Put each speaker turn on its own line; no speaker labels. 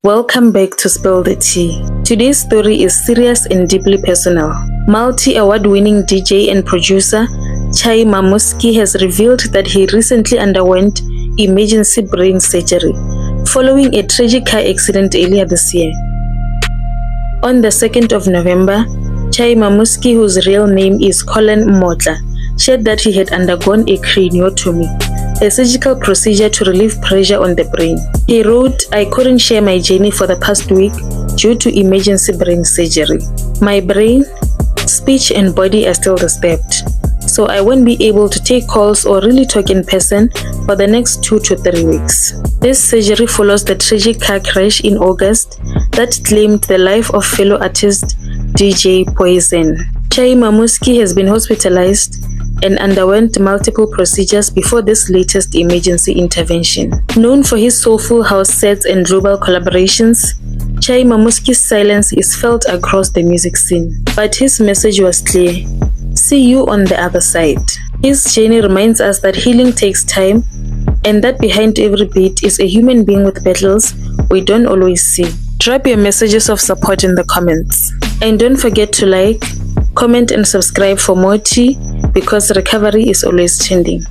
Welcome back to Spill the Tea. Today's story is serious and deeply personal. Multi-award-winning DJ and producer Chai Mamuski has revealed that he recently underwent emergency brain surgery following a tragic car accident earlier this year. On the 2nd of November, Chai Mamuski, whose real name is Colin Motla, shared that he had undergone a craniotomy, a surgical procedure to relieve pressure on the brain. He wrote, "I couldn't share my journey for the past week due to emergency brain surgery. My brain, speech and body are still disturbed, so I won't be able to take calls or really talk in person for the next 2 to 3 weeks." This surgery follows the tragic car crash in August that claimed the life of fellow artist DJ Poison. Chai Mamuski has been hospitalized and underwent multiple procedures before this latest emergency intervention. Known for his soulful house sets and global collaborations, Chai Mamuski's silence is felt across the music scene. But his message was clear: see you on the other side. His journey reminds us that healing takes time and that behind every beat is a human being with battles we don't always see. Drop your messages of support in the comments. And don't forget to like, comment and subscribe for more tea, because recovery is always trending.